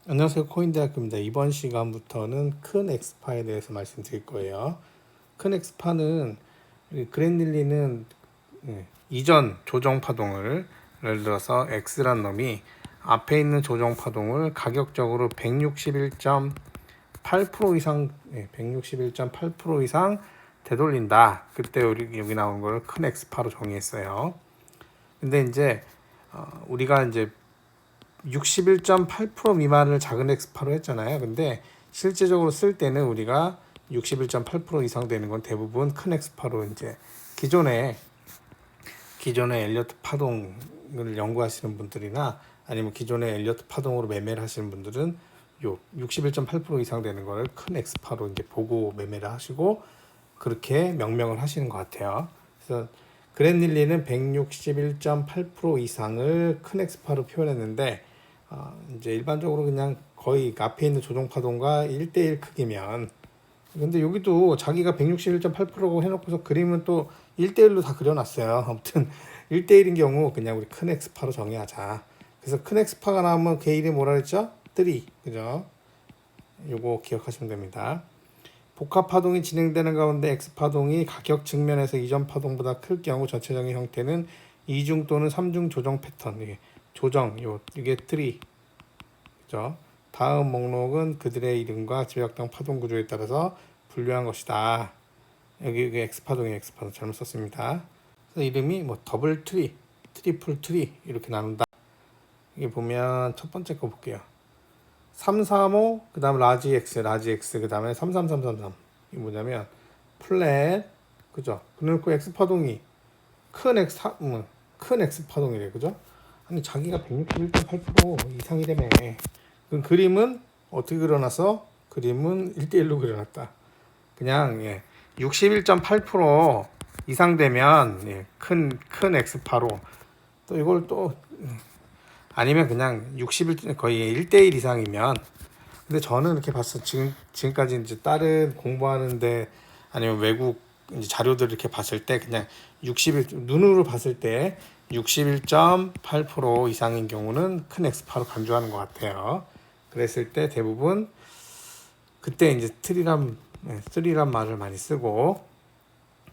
안녕하세요. 코인대학교입니다. 이번 시간부터는 큰 엑스파에 대해서 말씀드릴 거예요. 큰 엑스파는 그랜딜리는 이전 조정 파동을 예를 들어서 X란 놈이 앞에 있는 조정 파동을 가격적으로 161.8% 이상 161.8% 이상 되돌린다. 그때 여기 나온 걸 큰 엑스파로 정의했어요. 근데 이제 우리가 이제 61.8% 미만을 작은 엑스파로 했잖아요. 근데 실제적으로 쓸 때는 우리가 61.8% 이상 되는 건 대부분 큰 엑스파로 이제 기존에 엘리어트 파동을 연구하시는 분들이나 아니면 기존에 엘리어트 파동으로 매매를 하시는 분들은 요 61.8% 이상 되는 걸 큰 엑스파로 이제 보고 매매를 하시고 그렇게 명명을 하시는 것 같아요. 그래서 그랜릴리는 161.8% 이상을 큰 엑스파로 표현했는데 이제 일반적으로 그냥 거의 앞에 있는 조정 파동과 1대1 크기면 근데 여기도 자기가 161.8%고 해놓고서 그림은 또 1대1로 다 그려놨어요. 아무튼 1대1인 경우 그냥 우리 큰 엑스파로 정의하자. 그래서 큰 엑스파가 나오면 걔 이름이 뭐라 그랬죠? 3. 그죠? 요거 기억하시면 됩니다. 복합 파동이 진행되는 가운데 X 파동이 가격 측면에서 이전 파동보다 클 경우 전체적인 형태는 2중 또는 3중 조정 패턴. 조정 이게 3. 그죠? 다음 목록은 그들의 이름과 지역당 파동 구조에 따라서 분류한 것이다. 여기 X 파동이 X 파동 잘못 썼습니다. 그래서 이름이 뭐 더블 트리, 트리플 트리 이렇게 나눈다. 이게 보면 첫 번째 거 볼게요. 335, 그 다음 라지 X, 그 다음에 33333. 이게 뭐냐면, 플랫, 그죠? 그래놓고 X 파동이 큰 X 파동이래, 그죠? 아니, 자기가 161.8% 이상이라며. 그 그림은 어떻게 그려놨어? 그림은 1대1로 그려놨다. 그냥, 61.8% 이상 되면, 큰 X파로. 또 이걸 또, 아니면 그냥 60일, 거의 1대1 이상이면 근데 저는 이렇게 봤어. 지금까지 이제 다른 공부하는데 아니면 외국 이제 자료들 이렇게 봤을 때 그냥 61 눈으로 봤을 때 61.8% 이상인 경우는 큰 엑스파로 간주하는 것 같아요. 그랬을 때 대부분 그때 이제 쓰리란 말을 많이 쓰고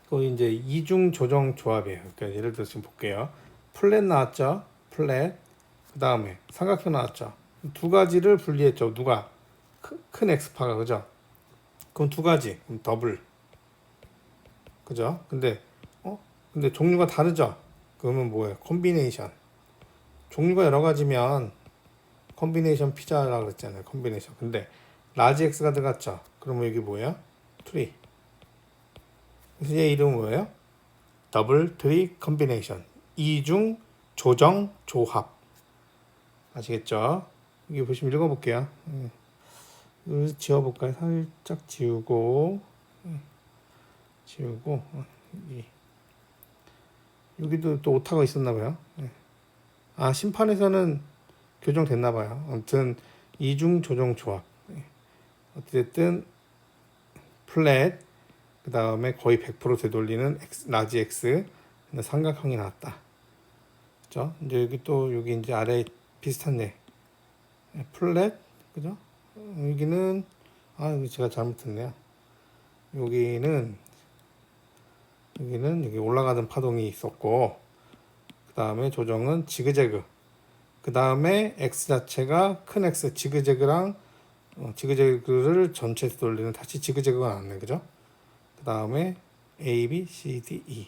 또 이제 이중 조정 조합이에요. 그러니까 예를 들어서 지금 볼게요. 플랫 나왔죠. 플랫. 그 다음에 삼각형 나왔죠. 두 가지를 분리했죠. 누가? 큰 엑스파가 그죠? 그럼 두 가지 그럼 더블 그죠? 근데 종류가 다르죠? 그러면 뭐예요? 콤비네이션 종류가 여러 가지면 콤비네이션 피자라고 그랬잖아요. 콤비네이션 근데 라지 X가 들어갔죠? 그러면 여기 뭐예요? 트리 그래서 얘 이름은 뭐예요? 더블 트리 콤비네이션 이중 조정 조합 아시겠죠? 여기 보시면 읽어볼게요. 여기서 지워볼까요? 살짝 지우고 여기도 또 오타가 있었나봐요. 아 심판에서는 교정됐나봐요. 아무튼 이중 조정 조합 어쨌든 플랫 그 다음에 거의 100% 되돌리는 라지 X 삼각형이 나왔다. 그죠? 이제 여기 이제 아래 비슷한데 플랫 그죠? 여기는 여기 제가 잘못했네요. 여기는 여기 올라가던 파동이 있었고 그 다음에 조정은 지그재그 그 다음에 X 자체가 큰 X 지그재그를 전체에서 돌리는 다시 지그재그가 나왔네 그죠? 그 다음에 A, B, C, D, E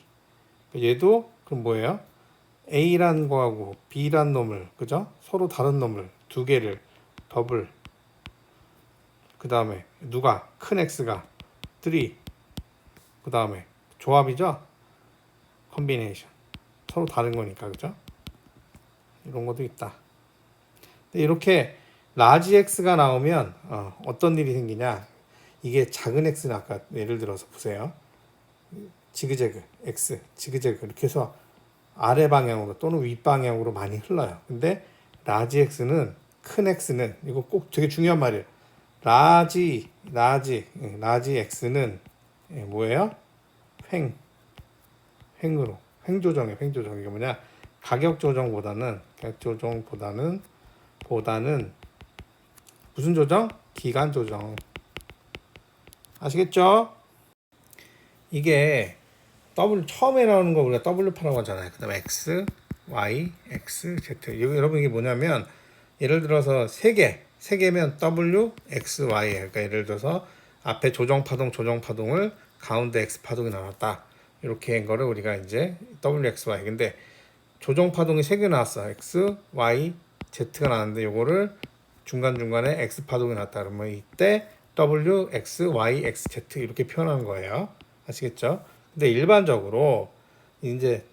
얘도 그럼 뭐예요? A란 거하고 B란 놈을 그죠? 서로 다른 놈을 두 개를 더블 그 다음에 누가? 큰 X가 3 그 다음에 조합이죠? 컴비네이션 서로 다른 거니까 그죠? 이런 것도 있다. 이렇게 라지 X가 나오면 어떤 일이 생기냐? 이게 작은 X는 아까 예를 들어서 보세요. 지그재그 X 지그재그 이렇게 해서 아래 방향으로 또는 윗 방향으로 많이 흘러요. 근데 라지 X는 큰 X는 이거 꼭 되게 중요한 말이에요. 라지 X는 뭐예요? 횡으로 횡조정이에요. 횡조정 이게 뭐냐? 가격 조정보다는 무슨 조정? 기간 조정. 아시겠죠? 이게 W 처음에 나오는 거 우리가 W파라고 하잖아요. 그 다음에 X, Y, X, Z. 여러분 이게 뭐냐면 예를 들어서 세 개면 W, X, Y예요. 그러니까 예를 들어서 앞에 조정파동을 가운데 X파동이 나왔다. 이렇게 한 거를 우리가 이제 W, X, Y. 근데 조정파동이 세 개 나왔어. X, Y, Z가 나왔는데 요거를 중간중간에 X파동이 나왔다. 그러면 이때 W, X, Y, X, Z 이렇게 표현하는 거예요. 아시겠죠? 근데 일반적으로 이제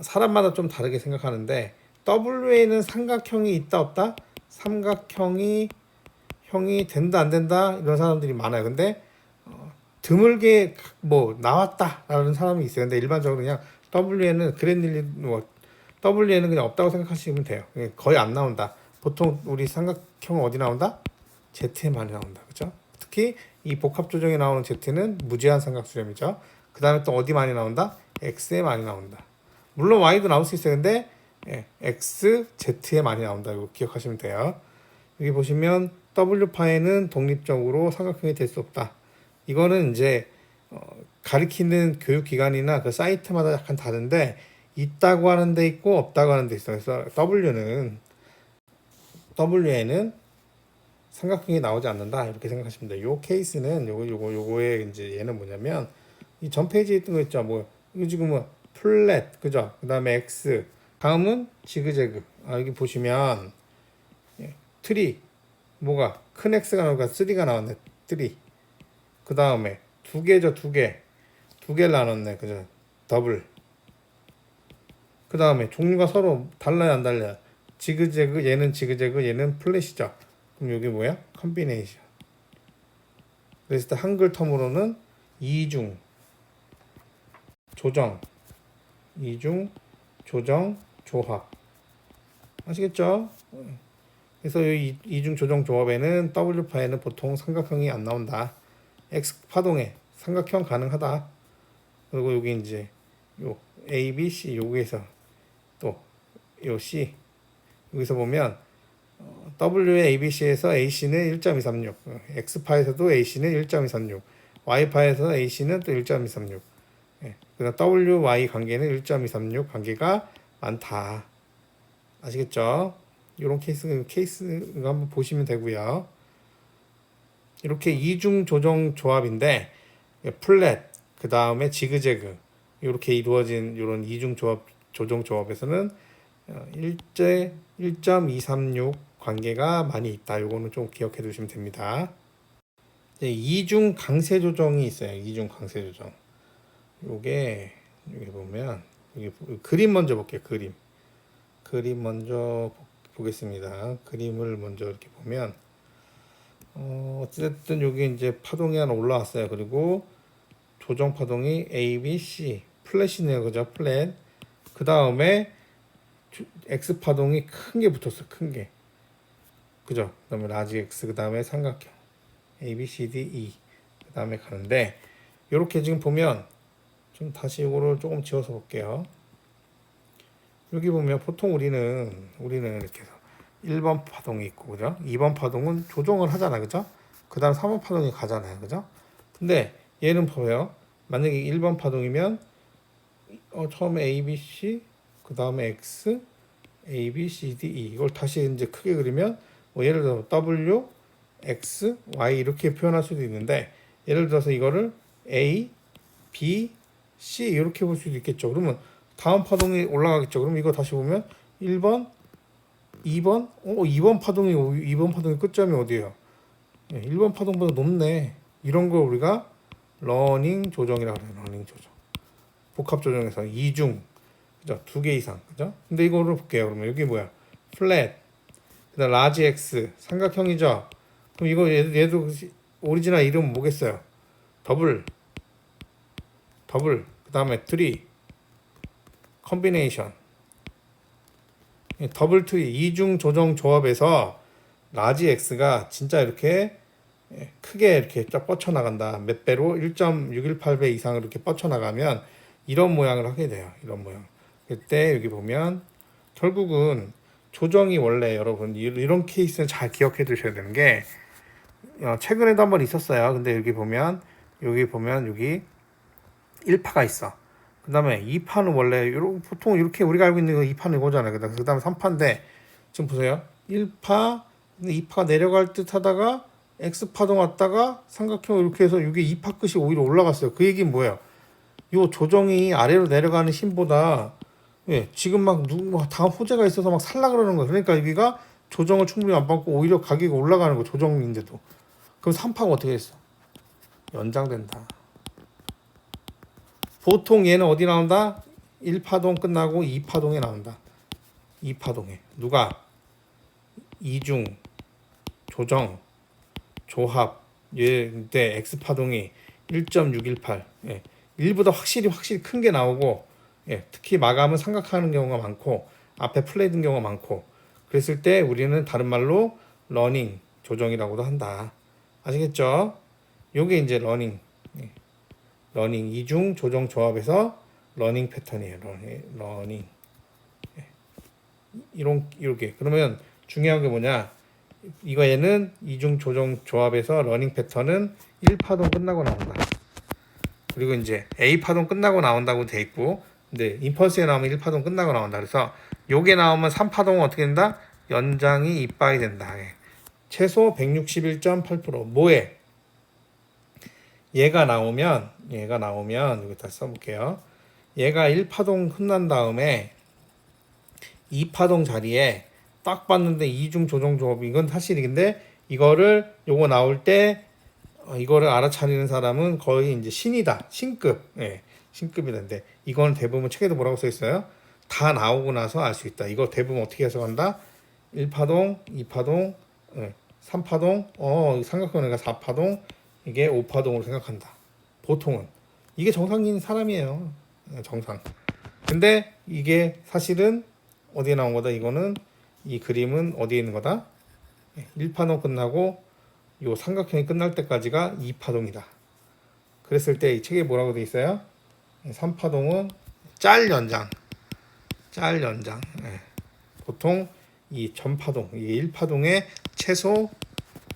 사람마다 좀 다르게 생각하는데 W에는 삼각형이 있다 없다? 삼각형이 된다 안 된다 이런 사람들이 많아요. 근데 드물게 뭐 나왔다라는 사람이 있어요. 근데 일반적으로 그냥 W에는 W에는 그냥 없다고 생각하시면 돼요. 거의 안 나온다. 보통 우리 삼각형은 어디 나온다? Z에 많이 나온다. 그죠? 특히 이 복합 조정에 나오는 Z는 무제한 삼각수렴이죠. 그 다음에 또 어디 많이 나온다? X에 많이 나온다. 물론 Y도 나올 수 있어요. 근데 X, Z에 많이 나온다. 이거 기억하시면 돼요. 여기 보시면 W파에는 독립적으로 삼각형이 될 수 없다. 이거는 이제 가리키는 교육기관이나 그 사이트마다 약간 다른데 있다고 하는 데 있고 없다고 하는 데 있어요. 그래서 W에는 삼각형이 나오지 않는다 이렇게 생각하시면 돼요. 요 케이스는 요거의 이제 얘는 뭐냐면 이 전 페이지에 있던 거 있죠. 뭐 이거 지금 뭐 플랫 그죠? 그다음에 X 다음은 지그재그. 여기 보시면 트리 뭐가 큰 X가 나오니까 3가 나왔네. 3. 그다음에 두 개죠. 두 개를 나눴네. 그죠? 더블. 그다음에 종류가 서로 달라요, 안 달라요? 지그재그 얘는 지그재그 얘는 플랫이죠. 그럼 이게 뭐야? 컨비네이션. 그래서 때 한글 텀으로는 이중 조정 조합 아시겠죠? 그래서 이 이중 조정 조합에는 W파에는 보통 삼각형이 안 나온다. X파동에 삼각형 가능하다. 그리고 여기 이제 요 A, B, C 여기에서 또 요 C 여기서 보면 W의 ABC에서 AC는 1.236, X파에서도 AC는 1.236, Y파에서 AC는 또 1.236. 그다음 WY 관계는 1.236 관계가 많다. 아시겠죠? 이런 케이스가 한번 보시면 되고요. 이렇게 이중 조정 조합인데 플랫, 그 다음에 지그재그 이렇게 이루어진 이런 이중 조정 조합에서는 1.236 관계가 많이 있다. 요거는 좀 기억해 두시면 됩니다. 이중 강세 조정이 있어요. 이중 강세 조정. 요게 여기 보면 여기 그림 먼저 볼게요. 그림 먼저 보겠습니다. 그림을 먼저 이렇게 보면 어쨌든 여기 이제 파동이 하나 올라왔어요. 그리고 조정 파동이 A, B, C 플랫이네요. 그죠? 플랫. 그 다음에 X 파동이 큰 게 붙었어요. 큰 게. 그죠? 그 다음에 라지 X, 그 다음에 삼각형. A, B, C, D, E. 그 다음에 가는데, 요렇게 지금 보면, 좀 다시 이거를 조금 지워서 볼게요. 여기 보면 보통 우리는 이렇게 해서 1번 파동이 있고, 그죠? 2번 파동은 조정을 하잖아. 그죠? 그 다음 3번 파동이 가잖아요. 그죠? 근데 얘는 보여요. 만약에 1번 파동이면, 처음에 A, B, C, 그 다음에 X, A, B, C, D, E 이걸 다시 이제 크게 그리면 뭐 예를 들어 W, X, Y 이렇게 표현할 수도 있는데 예를 들어서 이거를 A, B, C 이렇게 볼 수도 있겠죠. 그러면 다음 파동이 올라가겠죠. 그럼 이거 다시 보면 1번, 2번, 2번 파동이 끝점이 어디예요? 1번 파동보다 높네. 이런 걸 우리가 러닝 조정이라고 해요. 러닝 조정. 복합 조정에서 이중 그죠? 2개 이상. 그죠? 근데 이거를 볼게요. 그러면 여기 뭐야? 플랫. 그다음 라지 X. 삼각형이죠? 그럼 이거 얘도 오리지널 이름은 뭐겠어요? 더블. 그다음에 트리. 컨비네이션. 더블 트리 이중 조정 조합에서 라지 X가 진짜 이렇게 크게 이렇게 쫙 뻗쳐 나간다. 몇 배로 1.618배 이상 이렇게 뻗쳐 나가면 이런 모양을 하게 돼요. 이런 모양. 그때 여기 보면 결국은 조정이 원래 여러분 이런 케이스는 잘 기억해 두셔야 되는 게 최근에도 한번 있었어요. 근데 여기 보면 여기 1파가 있어. 그 다음에 2파는 원래 보통 이렇게 우리가 알고 있는 거 2파는 이거잖아요. 그 다음에 3파인데 지금 보세요. 1파, 2파가 내려갈 듯 하다가 X파동 왔다가 삼각형 이렇게 해서 이게 2파 끝이 오히려 올라갔어요. 그 얘기는 뭐예요? 요 조정이 아래로 내려가는 힘보다 지금 막 다음 호재가 있어서 막 살라 그러는 거예요. 그러니까 여기가 조정을 충분히 안 받고 오히려 가격이 올라가는 거 조정인데도. 그럼 3파가 어떻게 됐어? 연장된다. 보통 얘는 어디 나온다? 1파동 끝나고 2파동에 나온다. 2파동에. 누가? 이중, 조정, 조합. 얘때 X파동이 1.618. 1보다 확실히 큰 게 나오고 특히 마감은 삼각하는 경우가 많고 앞에 플레이든 경우가 많고 그랬을 때 우리는 다른 말로 러닝 조정이라고도 한다. 아시겠죠? 요게 이제 러닝 이중 조정 조합에서 러닝 패턴이에요. 러닝 이렇게 그러면 중요한 게 뭐냐? 이거 얘는 이중 조정 조합에서 러닝 패턴은 1파동 끝나고 나온다. 그리고 이제 A 파동 끝나고 나온다고 돼 있고, 근데 임펄스에 나오면 1파동 끝나고 나온다. 그래서 요게 나오면 3파동은 어떻게 된다? 연장이 이빠이 된다. 최소 161.8%. 뭐에? 얘가 나오면 여기 다시 써볼게요. 얘가 1파동 끝난 다음에 2파동 자리에 딱 봤는데 이중 조정 조합 이건 사실인데 이거를 요거 나올 때 이거를 알아차리는 사람은 거의 이제 신이다. 신급. 신급이던데 이건 대부분 책에도 뭐라고 써 있어요? 다 나오고 나서 알 수 있다. 이거 대부분 어떻게 해석한다? 1파동, 2파동, 3파동, 삼각형이가 4파동, 이게 5파동으로 생각한다. 보통은. 이게 정상인 사람이에요. 정상. 근데 이게 사실은 어디에 나온 거다? 이거는 이 그림은 어디에 있는 거다? 1파동 끝나고 요 삼각형이 끝날 때까지가 2파동이다. 그랬을 때 이 책에 뭐라고 돼 있어요? 3파동은 짤 연장. 보통 이 전파동, 이 1파동에 최소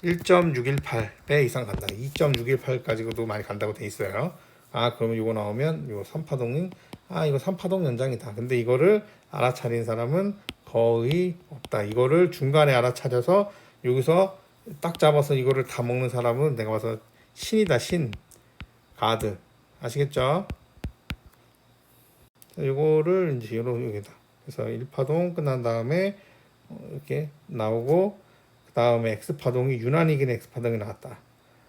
1.618배 이상 간다. 2.618까지도 많이 간다고 돼 있어요. 그러면 이거 나오면 요 3파동은 이거 3파동 연장이다. 근데 이거를 알아차린 사람은 거의 없다. 이거를 중간에 알아차려서 여기서 딱 잡아서 이거를 다 먹는 사람은 내가 봐서 신이다. 신. 가드. 아시겠죠? 이거를 이제 여기다. 그래서 1파동 끝난 다음에 이렇게 나오고 그 다음에 X파동이 유난히 긴 X파동이 나왔다.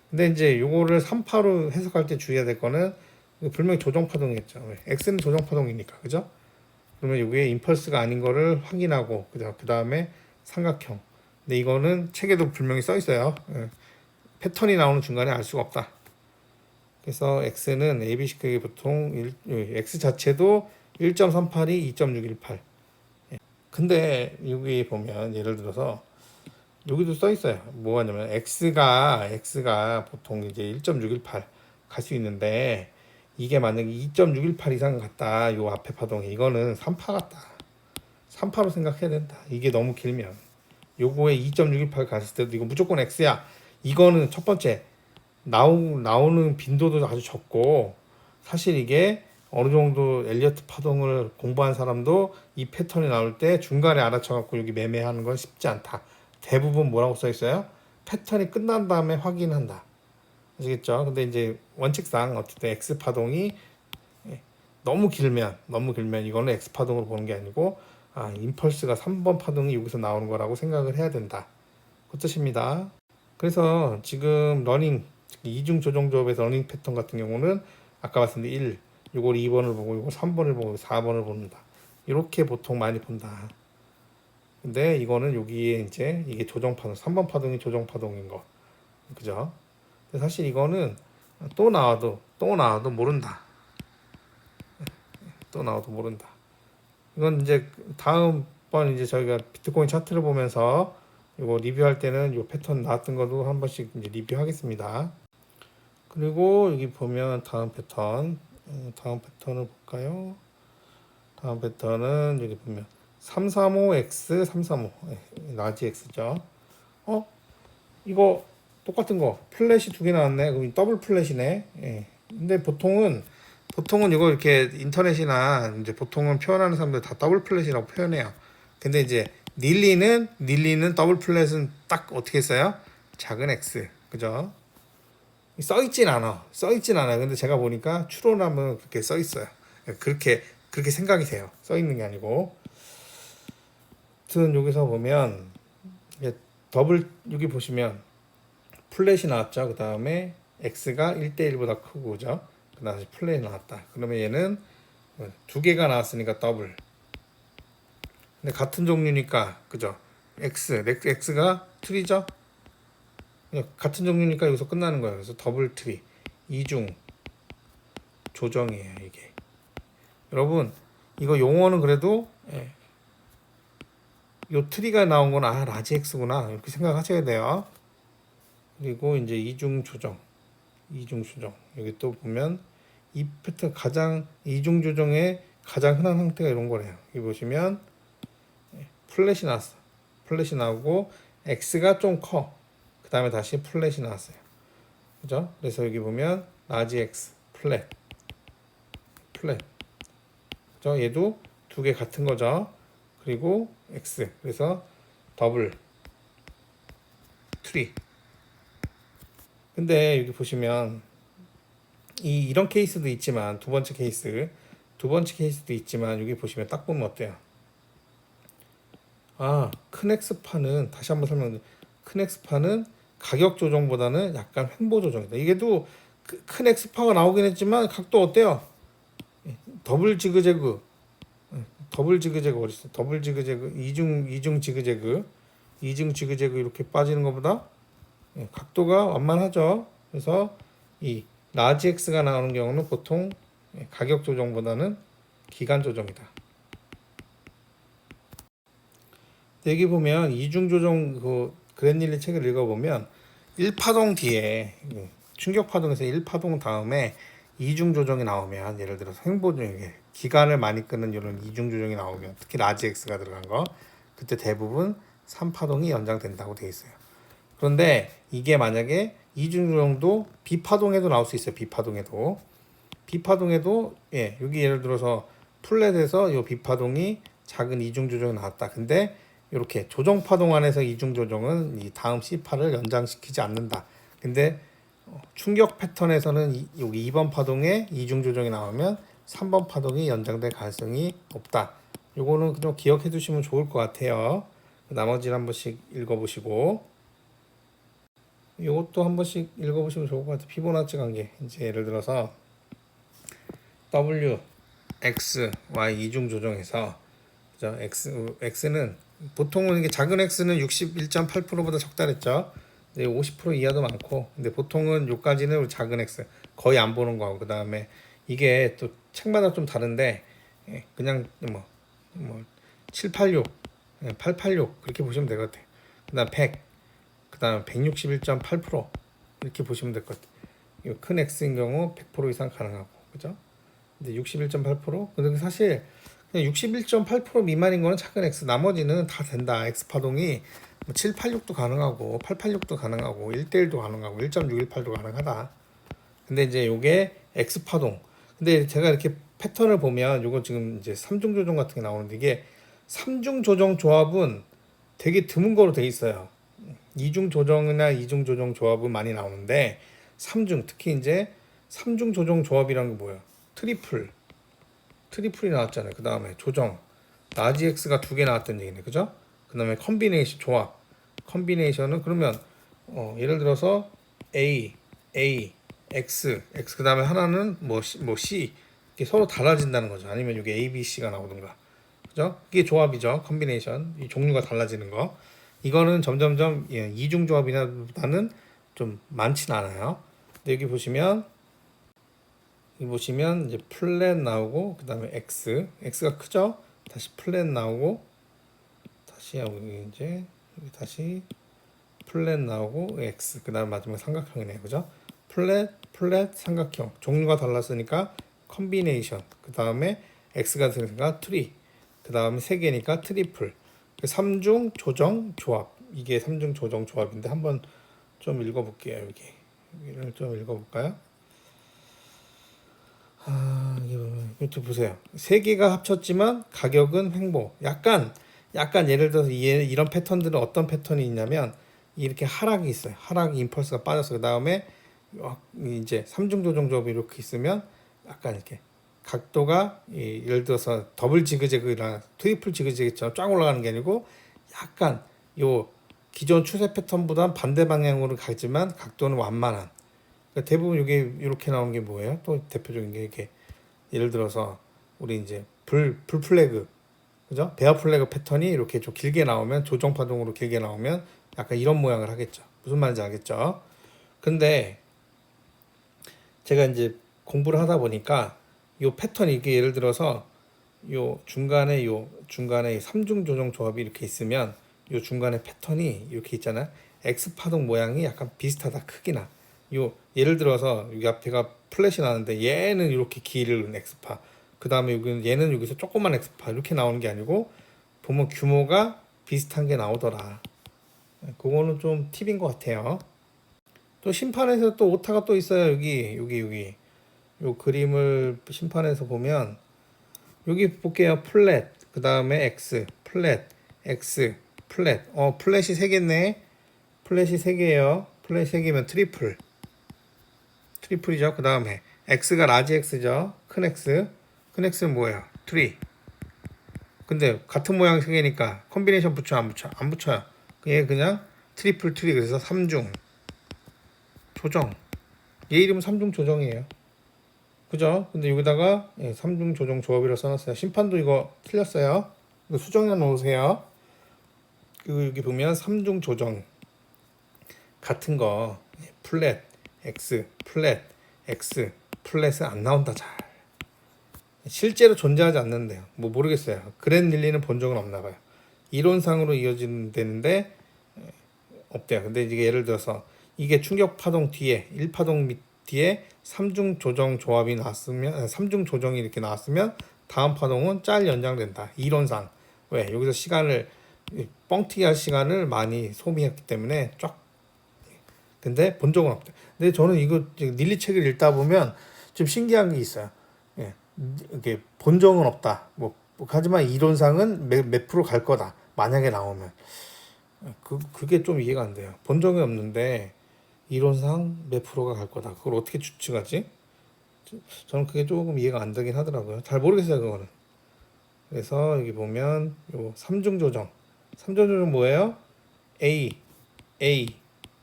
근데 이제 요거를 3파로 해석할 때 주의해야 될 거는 분명히 조정파동이겠죠. X는 조정파동이니까. 그죠? 그러면 여기에 임펄스가 아닌 거를 확인하고 그 다음에 삼각형. 근데 이거는 책에도 분명히 써 있어요. 패턴이 나오는 중간에 알 수가 없다. 그래서 X는 ABC격이 보통 X 자체도 1.382, 2.618. 근데 여기 보면 예를 들어서 여기도 써 있어요. 뭐가 냐면 X가 보통 이제 1.618 갈 수 있는데 이게 만약에 2.618 이상 갔다. 요 앞에 파동이 이거는 3파 같다. 3파로 생각해야 된다. 이게 너무 길면 요거에 2.618 갔을 때도 이거 무조건 X야. 이거는 첫 번째 나오는 빈도도 아주 적고 사실 이게 어느 정도 엘리어트 파동을 공부한 사람도 이 패턴이 나올 때 중간에 알아쳐갖고 여기 매매하는 건 쉽지 않다. 대부분 뭐라고 써 있어요? 패턴이 끝난 다음에 확인한다. 아시겠죠? 근데 이제 원칙상 어쨌든 X 파동이 너무 길면 이거는 X 파동으로 보는 게 아니고 임펄스가 3번 파동이 여기서 나오는 거라고 생각을 해야 된다. 그 뜻입니다. 그래서 지금 러닝 이중 조정 조합에서 러닝 패턴 같은 경우는 아까 말씀드린 1, 이걸 2번을 보고 이걸 3번을 보고 4번을 본다. 이렇게 보통 많이 본다. 근데 이거는 여기에 이제 이게 조정 파동, 3번 파동이 조정 파동인 거. 그죠? 근데 사실 이거는 또 나와도 모른다. 또 나와도 모른다. 이건 이제 다음번 이제 저희가 비트코인 차트를 보면서 이거 리뷰할 때는 이 패턴 나왔던 것도 한 번씩 이제 리뷰하겠습니다. 그리고 여기 보면 다음 패턴을 볼까요? 다음 패턴은 여기 보면 335x 335 라지 x죠. 이거 똑같은 거 플랫이 두 개 나왔네. 그럼 더블 플랫이네. 예. 근데 보통은 이거 이렇게 인터넷이나 이제 보통은 표현하는 사람들 다 더블 플랫이라고 표현해요. 근데 이제 닐리는 더블 플랫은 딱 어떻게 써요? 작은 x. 그죠? 써있진 않아. 근데 제가 보니까 추론하면 그렇게 써있어요. 그렇게 생각이 돼요. 써있는 게 아니고. 아무튼 여기서 보면 여기 보시면 플랫이 나왔죠. 그 다음에 x가 1대1보다 크고, 그죠? 그 다음에 플랫이 나왔다. 그러면 얘는 두 개가 나왔으니까 더블. 근데 같은 종류니까, 그죠? x가 트리죠? 같은 종류니까 여기서 끝나는 거예요. 그래서 더블 트리, 이중 조정이에요, 이게. 여러분, 이거 용어는 그래도, 요 트리가 나온 건 라지 x구나. 이렇게 생각하셔야 돼요. 그리고 이제 이중 조정. 여기 또 보면 이 패턴 이중 조정의 가장 흔한 형태가 이런 거래요. 여기 보시면 플랫이 나왔어. 플랫이 나오고 x가 좀 커. 그 다음에 다시 플랫이 나왔어요. 그죠? 그래서 여기 보면 라지 x 플랫. 그죠? 얘도 두 개 같은 거죠. 그리고 x. 그래서 더블 트리. 근데 여기 보시면 이런 케이스도 있지만 두 번째 케이스도 있지만 여기 보시면 딱 보면 어때요? 큰 X파는 다시 한번 설명드릴게요. 큰 X파는 가격 조정보다는 약간 횡보 조정이다. 이게도 큰 X파가 나오긴 했지만 각도 어때요? 더블 지그재그 어딨어? 더블 지그재그 이중 지그재그 이렇게 빠지는 것보다 각도가 완만하죠. 그래서 이 라지 X가 나오는 경우는 보통 가격 조정보다는 기간 조정이다. 여기 보면 이중 조정 그랜닐리 책을 읽어보면 1파동 뒤에 충격 파동에서 1파동 다음에 이중 조정이 나오면, 예를 들어서 횡보중에 기간을 많이 끄는 이런 이중 조정이 나오면, 특히 라지 X가 들어간 거, 그때 대부분 3파동이 연장된다고 되어 있어요. 그런데 이게 만약에 이중 조정도 비파동에도 나올 수 있어요. 비파동에도 여기 예를 들어서 플랫에서 이 비파동이 작은 이중 조정이 나왔다. 근데 이렇게 조정 파동 안에서 이중 조정은 이 다음 C파를 연장시키지 않는다. 근데 충격 패턴에서는 여기 2번 파동에 이중 조정이 나오면 3번 파동이 연장될 가능성이 높다. 요거는 좀 기억해 두시면 좋을 것 같아요. 나머지를 한 번씩 읽어보시고, 이것도 한 번씩 읽어보시면 좋을 것 같아요. 피보나치 관계. 이제 예를 들어서 W, X, Y 이중 조정에서, 그죠? X는 보통은 이게 작은 X는 61.8%보다 적다 그랬죠. 50% 이하도 많고, 근데 보통은 요까지는 작은 X 거의 안 보는 거고, 그 다음에 이게 또 책마다 좀 다른데 그냥 786, 886 그렇게 보시면 될 것 같아요. 그다음 100, 그다음 161.8% 이렇게 보시면 될 것 같아요. 큰 X인 경우 100% 이상 가능하고, 그죠? 근데 61.8%. 근데 사실 그냥 61.8% 미만인 거는 작은 X, 나머지는 다 된다. X 파동이 786도 가능하고 886도 가능하고 1대1도 가능하고 1.618도 가능하다. 근데 이제 요게 X 파동. 근데 제가 이렇게 패턴을 보면 요거 지금 이제 3중 조정 같은 게 나오는데, 이게 3중 조정 조합은 되게 드문 거로 돼 있어요. 2중 조정이나 2중 조정 조합은 많이 나오는데 3중, 특히 이제 3중 조정 조합이란 게 뭐야? 트리플이 나왔잖아요. 그 다음에 조정, 라지 X가 두 개 나왔던 얘기네, 그죠? 그 다음에 컨비네이션 조합, 컨비네이션은 그러면 예를 들어서 A, X 그 다음에 하나는 C 이게 서로 달라진다는 거죠. 아니면 이게 A, B, C가 나오든가, 그죠? 이게 조합이죠. 컨비네이션, 이 종류가 달라지는 거. 이거는 점점점 이중 조합이나보다는 좀 많진 않아요. 근데 여기 보시면 이제 플랫 나오고, 그 다음에 X가 크죠? 다시 플랫 나오고, 다시 하고 이제 여기 다시 플랫 나오고 X, 그 다음 마지막 삼각형이네요, 그죠? 플랫 삼각형 종류가 달랐으니까 컨비네이션, 그 다음에 X가 들으니까 트리, 그 그 다음에 3개니까 트리플. 3중 조정 조합. 이게 3중 조정 조합인데 한번 좀 읽어볼게요. 여기를 좀 읽어볼까요? 이거 보세요. 3개가 합쳤지만 가격은 횡보. 약간 예를 들어서 이런 패턴들은 어떤 패턴이 있냐면 이렇게 하락이 있어요. 하락 임펄스가 빠져서 그 다음에 이제 3중 조정 조합이 이렇게 있으면 약간 이렇게 각도가 예를 들어서 더블 지그재그나 트리플 지그재그처럼 쫙 올라가는 게 아니고 약간 요 기존 추세 패턴보다 반대 방향으로 가지만 각도는 완만한. 그러니까 대부분 이게 이렇게 나오는 게 뭐예요? 또 대표적인 게 이렇게 예를 들어서 우리 이제 불 플래그, 그죠? 베어 플래그 패턴이 이렇게 좀 길게 나오면 조정 파동으로 길게 나오면 약간 이런 모양을 하겠죠. 무슨 말인지 알겠죠? 근데 제가 이제 공부를 하다 보니까 요 패턴이 이게 예를 들어서 요 중간에 3중 조정 조합이 이렇게 있으면 요 중간에 패턴이 이렇게 있잖아요. X 파동 모양이 약간 비슷하다, 크기나. 요 예를 들어서 여기 앞에가 플랫이 나는데 얘는 이렇게 길은 X파, 그 다음에 얘는 여기서 조그만 X파 이렇게 나오는 게 아니고 보면 규모가 비슷한 게 나오더라. 그거는 좀 팁인 것 같아요. 또 심판에서 또 오타가 또 있어요. 여기 요 그림을 심판에서 보면 여기 볼게요. 플랫, 그 다음에 X, 플랫, X, 플랫. 플랫이 3개네. 플랫이 3개예요. 플랫 3개면 트리플이죠. 그 다음에 X가 라지 X죠. 큰 X는 뭐예요? 3. 근데 같은 모양 3개니까 컨비네이션 붙여 안 붙여요. 얘 그냥 트리플 그래서 3중 조정. 얘 이름은 3중 조정이에요. 그죠? 근데 여기다가 3중 조정 조합이라고 써놨어요. 심판도 이거 틀렸어요. 이거 수정해 놓으세요. 그리고 여기 보면 3중 조정 같은 거 플랫 X, 플랫 X, 플랫은 안 나온다. 잘 실제로 존재하지 않는데요. 뭐 모르겠어요. 그랜 릴리는 본 적은 없나 봐요. 이론상으로 이어지는데 없대요. 근데 이게 예를 들어서 이게 충격 파동 뒤에 1파동 뒤에 3중 조정 조합이 나왔으면 3중 조정이 이렇게 나왔으면 다음 파동은 짤 연장된다. 이론상. 왜? 여기서 시간을 뻥튀기 할 시간을 많이 소비했기 때문에 쫙. 근데 본 적은 없대. 근데 저는 이거 닐리 책을 읽다 보면 좀 신기한 게 있어요. 이게 본 적은 없다. 하지만 이론상은 몇 프로 갈 거다. 만약에 나오면. 그게 좀 이해가 안 돼요. 본 적이 없는데 이론상 몇 프로가 갈 거다. 그걸 어떻게 추측하지? 저는 그게 조금 이해가 안 되긴 하더라고요. 잘 모르겠어요, 그거는. 그래서 여기 보면 요 3중 조정. 3중 조정 뭐예요?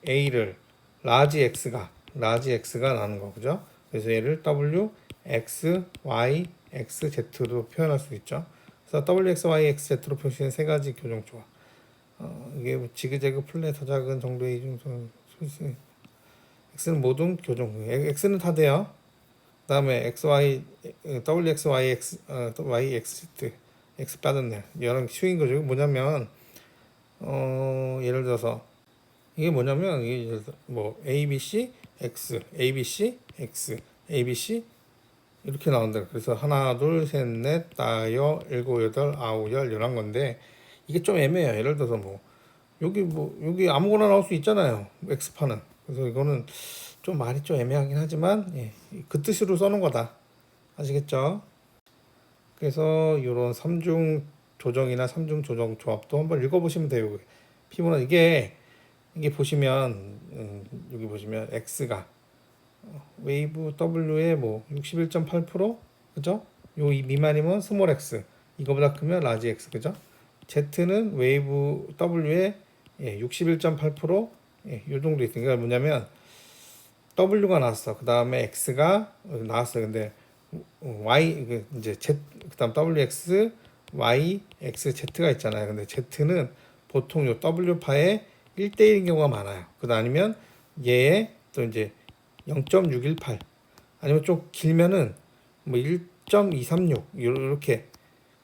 A를 라지 X가 나는 거, 그죠? 그래서 얘를 W, X, Y, X, Z로 표현할 수 있죠. 그래서 W, X, Y, X, Z로 표시된 3가지 교정 조합. 이게 지그재그 플랫 더 작은 정도의 이중 소수. X는 모든 교정. X는 다 돼요. 그다음에 X, Y, W, X, Y, X, Y, X, Z, X 빠졌네. 여러 쉬운 거죠. 뭐냐면 예를 들어서 이게 뭐냐면 이게 뭐 A, B, C, X, A, B, C, X, A, B, C 이렇게 나온다. 그래서 하나, 둘, 셋, 넷, 다여, 일곱, 여덟, 아홉, 열, 11건데 이게 좀 애매해요. 예를 들어서 여기 아무거나 나올 수 있잖아요. X파는. 그래서 이거는 좀 말이 좀 애매하긴 하지만 그 뜻으로 써놓은 거다. 아시겠죠? 그래서 이런 3중 조정이나 3중 조정 조합도 한번 읽어보시면 돼요. 피부는 이게 보시면 여기 보시면 X가 웨이브 W의 뭐 61.8%, 그죠? 요 미만이면 스몰 X, 이거보다 크면 라지 X, 그죠? Z는 웨이브 W의 61.8%, 요 정도 있으니까 뭐냐면 W가 나왔어. 그 다음에 X가 나왔어요. 근데 Y 이제 Z, 그다음 WX, Y, X, Z가 있잖아요. 근데 Z는 보통 요 W파의 1대1인 경우가 많아요. 그다음 아니면 얘의 또 이제 0.618 아니면 좀 길면은 뭐 1.236 이렇게.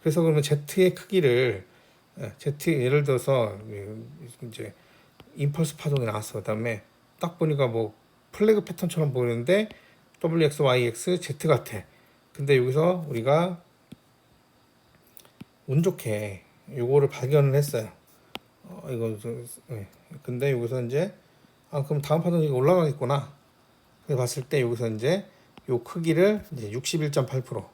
그래서 그러면 Z의 크기를 Z 예를 들어서 이제 임펄스 파동이 나왔어. 그다음에 딱 보니까 뭐 플래그 패턴처럼 보이는데 WX, YX, Z 같아. 근데 여기서 우리가 운 좋게 요거를 발견을 했어요. 이거 네. 근데 여기서 이제 그럼 다음 파동이 올라가겠구나. 그래서 봤을 때 여기서 이제 요 크기를 이제 61.8%.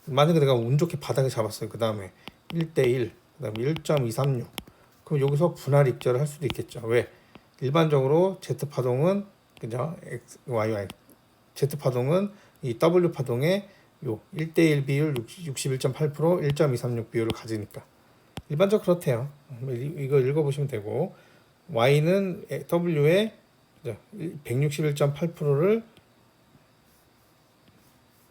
만약에 내가 운 좋게 바닥에 잡았어요. 그 다음에 1대1, 그 다음에 1.236. 그럼 여기서 분할 입절을 할 수도 있겠죠. 왜? 일반적으로 Z 파동은 그죠? Z 파동은 이 W 파동의 요 1대1 비율 61.8%, 1.236 비율을 가지니까 일반적으로 그렇대요. 이거 읽어보시면 되고 Y는 W의 161.8%를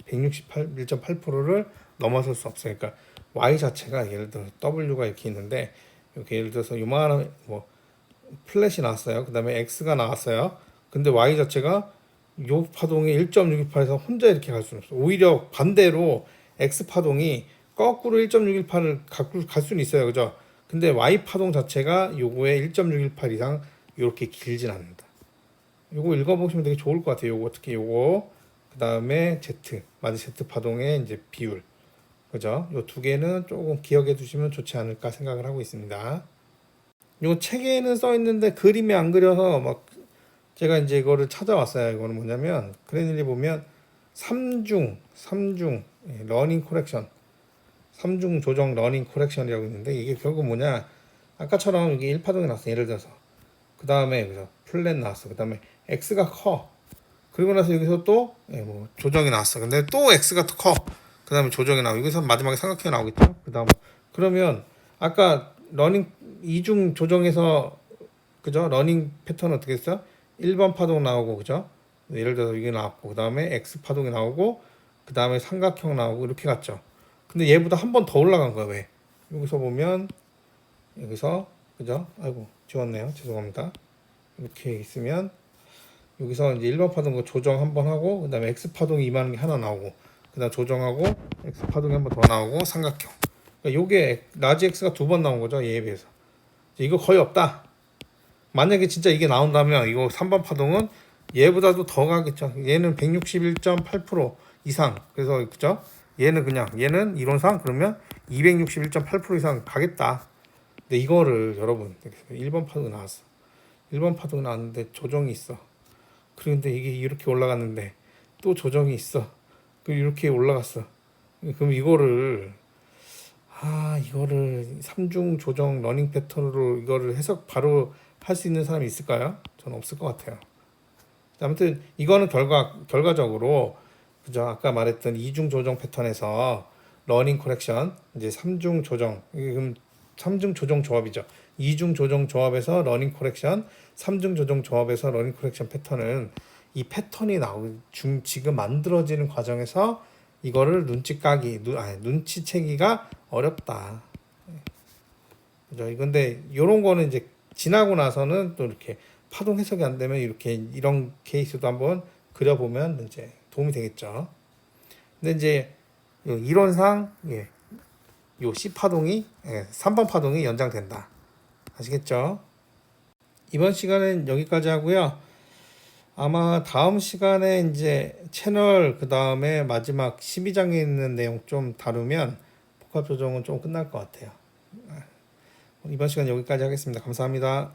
161.8%를 넘어설 수 없어요. 그러니까 Y 자체가 예를 들어 W가 이렇게 있는데 이렇게 예를 들어서 요만한 뭐 플랫이 나왔어요. 그 다음에 X가 나왔어요. 근데 Y 자체가 요 파동이 1.618에서 혼자 이렇게 갈 수는 없어. 오히려 반대로 X 파동이 거꾸로 1.618을 갈 수는 있어요. 그죠? 근데 Y 파동 자체가 요거에 1.618 이상 이렇게 길진 않는다. 요거 읽어보시면 되게 좋을 것 같아요. 요거 특히 요거 그 다음에 Z 맞은 Z 파동의 이제 비율 그죠? 요 두 개는 조금 기억해 두시면 좋지 않을까 생각을 하고 있습니다. 요 책에는 써 있는데 그림이 안 그려서 막 제가 이제 이거를 찾아왔어요. 이거는 뭐냐면 그래널리 보면 3중 러닝 코렉션 3중 조정 러닝 코렉션이라고 있는데 이게 결국 뭐냐 아까처럼 이게 1파동이 나왔어 예를 들어서 그 다음에 그래서 플랫 나왔어 그 다음에 X가 커 그리고 나서 여기서 또 뭐 조정이 나왔어 근데 또 X가 더 커 그 다음에 조정이 나오고 여기서 마지막에 삼각형이 나오겠죠 그 다음 그러면 아까 러닝 이중 조정에서 그죠 러닝 패턴 어떻게 했어 1번 파동 나오고 그죠 예를 들어서 이게 나왔고 그 다음에 X 파동이 나오고 그 다음에 삼각형 나오고 이렇게 갔죠 근데 얘보다 한 번 더 올라간 거야 왜 여기서 보면 여기서 그죠 아이고 지웠네요 죄송합니다 이렇게 있으면 여기서 이제 1번 파동 거 조정 한번 하고 그 다음에 X 파동이 이만한 게 하나 나오고 그 다음 조정하고 X 파동이 한 번 더 나오고 삼각형 그러니까 요게 라지 X가 두 번 나온 거죠 얘에 비해서 이거 거의 없다 만약에 진짜 이게 나온다면 이거 3번 파동은 얘보다도 더 가겠죠 얘는 161.8% 이상 그래서 그죠 얘는 그냥 얘는 이론상 그러면 261.8% 이상 가겠다 근데 이거를 여러분 1번 파동이 나왔어 1번 파동이 나왔는데 조정이 있어 그런데 이게 이렇게 올라갔는데 또 조정이 있어 그럼 이렇게 올라갔어 그럼 이거를 3중 조정 러닝 패턴으로 이거를 해석 바로 할 수 있는 사람이 있을까요? 저는 없을 것 같아요. 아무튼 이거는 결과적으로 그죠? 아까 말했던 2중 조정 패턴에서 러닝 코렉션 이제 3중 조정 그럼 3중 조정 조합이죠. 2중 조정 조합에서 러닝 코렉션, 3중 조정 조합에서 러닝 코렉션 패턴은 이 패턴이 지금 만들어지는 과정에서 이거를 눈치채기가 어렵다. 그죠? 근데 이런 거는 이제 지나고 나서는 또 이렇게 파동 해석이 안 되면 이렇게 이런 케이스도 한번 그려보면 이제 도움이 되겠죠. 근데 이제 이론상 요 C 파동이 3번 파동이 연장된다. 아시겠죠? 이번 시간은 여기까지 하고요. 아마 다음 시간에 이제 채널 그 다음에 마지막 12장에 있는 내용 좀 다루면 복합 조정은 좀 끝날 것 같아요. 이번 시간 여기까지 하겠습니다. 감사합니다.